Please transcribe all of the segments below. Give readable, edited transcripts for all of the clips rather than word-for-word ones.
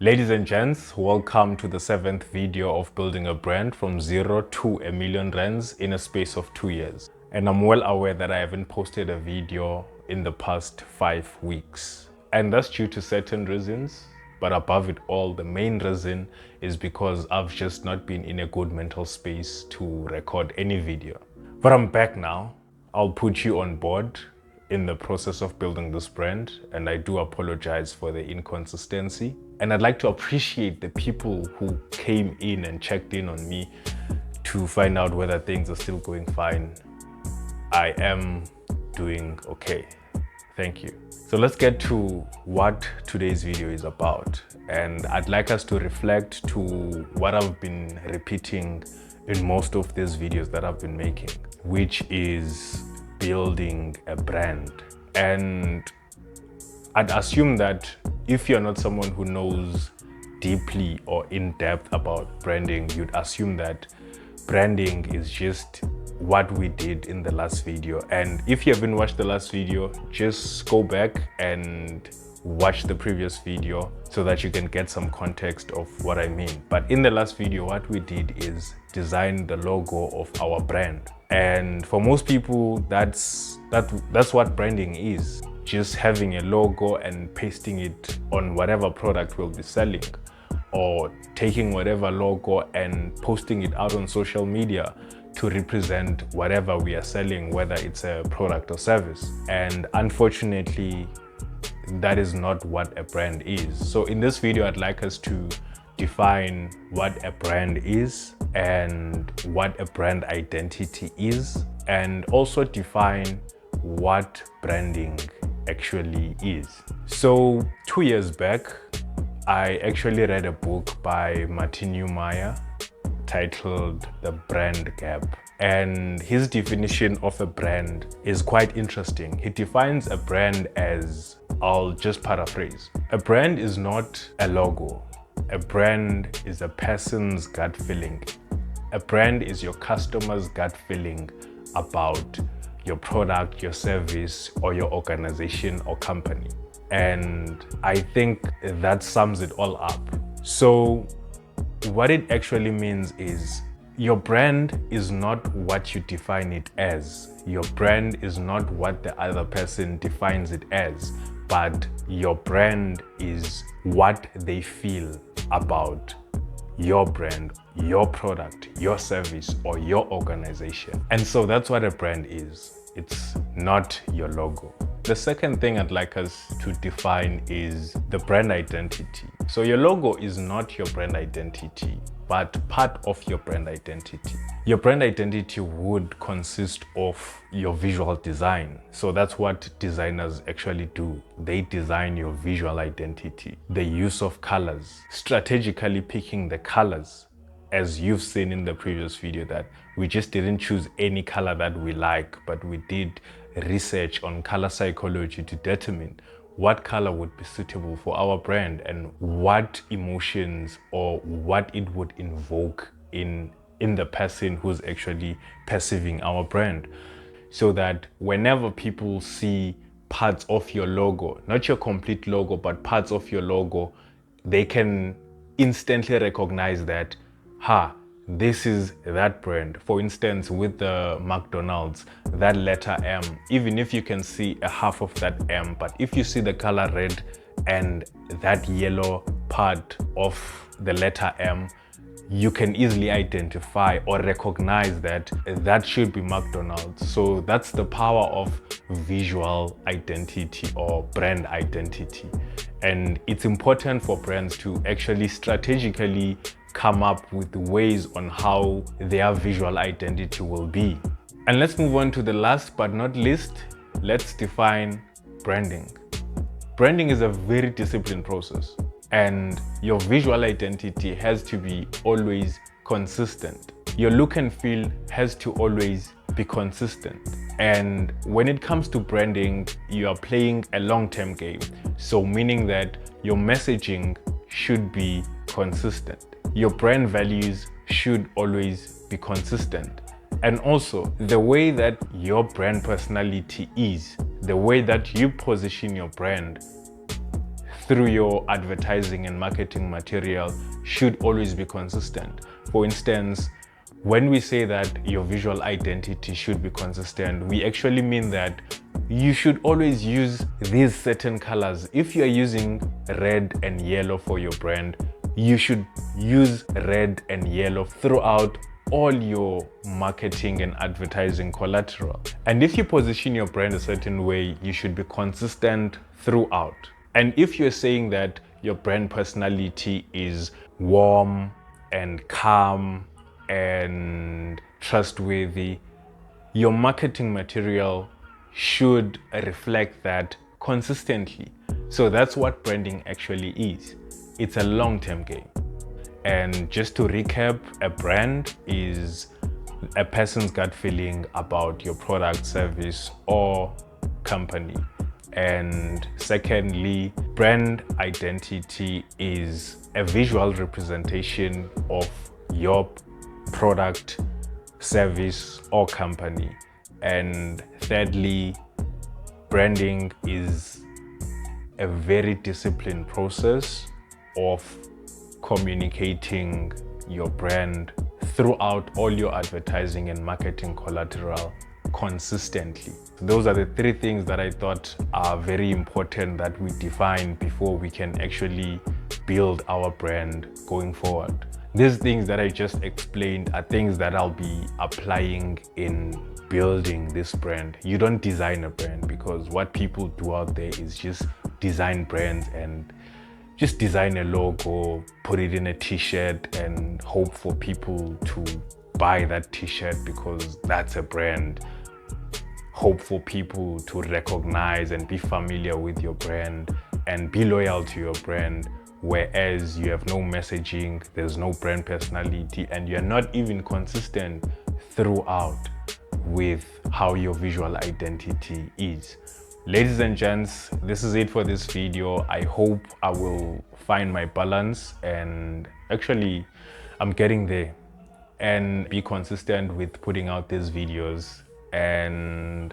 Ladies and gents, welcome to the 7th video of building a brand from 0 to a million rands in a space of 2 years. And I'm well aware that I haven't posted a video in the past 5 weeks. And that's due to certain reasons. But above it all, the main reason is because I've just not been in a good mental space to record any video. But I'm back now. I'll put you on board in the process of building this brand, and I do apologize for the inconsistency. And I'd like to appreciate the people who came in and checked in on me to find out whether things are still going fine. I am doing okay. Thank you. So let's get to what today's video is about. And I'd like us to reflect to what I've been repeating in most of these videos that I've been making, which is building a brand. And I'd assume that if you're not someone who knows deeply or in depth about branding, you'd assume that branding is just what we did in the last video. And if you haven't watched the last video, just go back and watch the previous video so that you can get some context of what I mean. But in the last video, what we did is design the logo of our brand. And for most people, that's what branding is. Just having a logo and pasting it on whatever product we'll be selling, or taking whatever logo and posting it out on social media to represent whatever we are selling, whether it's a product or service. And unfortunately, that is not what a brand is. So in this video, I'd like us to define what a brand is and what a brand identity is, and also define what branding actually is. So 2 years back, I actually read a book by Martin Neumeier titled The Brand Gap. And his definition of a brand is quite interesting. He defines a brand as, I'll just paraphrase, a brand is not a logo. A brand is a person's gut feeling. A brand is your customer's gut feeling about your product, your service, or your organization or company. And I think that sums it all up. So what it actually means is your brand is not what you define it as. Your brand is not what the other person defines it as, but your brand is what they feel about your brand, your product, your service, or your organization. And so that's what a brand is. It's not your logo. The second thing I'd like us to define is the brand identity. So your logo is not your brand identity, but part of your brand identity. Your brand identity would consist of your visual design. So that's what designers actually do. They design your visual identity. The use of colors, strategically picking the colors, as you've seen in the previous video, that we just didn't choose any color that we like, but we did research on color psychology to determine what color would be suitable for our brand and what emotions or what it would invoke in the person who's actually perceiving our brand. So that whenever people see parts of your logo, not your complete logo, but parts of your logo, they can instantly recognize that, this is that brand. For instance, with the McDonald's, that letter M, even if you can see a half of that M, but if you see the color red and that yellow part of the letter M, you can easily identify or recognize that that should be McDonald's. So that's the power of visual identity or brand identity. And it's important for brands to actually strategically come up with ways on how their visual identity will be. And let's move on to the last but not least. Let's define branding. Branding is a very disciplined process, and your visual identity has to be always consistent. Your look and feel has to always be consistent. And when it comes to branding, you are playing a long-term game. So meaning that your messaging should be consistent. Your brand values should always be consistent. And also, the way that your brand personality is, the way that you position your brand through your advertising and marketing material should always be consistent. For instance, when we say that your visual identity should be consistent, we actually mean that you should always use these certain colors. If you're using red and yellow for your brand, you should use red and yellow throughout all your marketing and advertising collateral. And if you position your brand a certain way, you should be consistent throughout. And if you're saying that your brand personality is warm and calm and trustworthy, your marketing material should reflect that consistently. So that's what branding actually is. It's a long-term game. And just to recap, a brand is a person's gut feeling about your product, service, or company. And secondly, brand identity is a visual representation of your product, service, or company. And thirdly, branding is a very disciplined process of communicating your brand throughout all your advertising and marketing collateral consistently. Those are the three things that I thought are very important that we define before we can actually build our brand going forward. These things that I just explained are things that I'll be applying in building this brand. You don't design a brand, because what people do out there is just design brands and just design a logo, put it in a t-shirt and hope for people to buy that t-shirt because that's a brand. Hope for people to recognize and be familiar with your brand and be loyal to your brand, whereas you have no messaging, there's no brand personality, and you're not even consistent throughout with how your visual identity is. Ladies and gents, this is it for this video. I hope I will find my balance, and actually I'm getting there, and be consistent with putting out these videos. And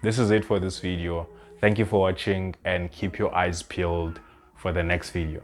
this is it for this video. Thank you for watching, and keep your eyes peeled for the next video.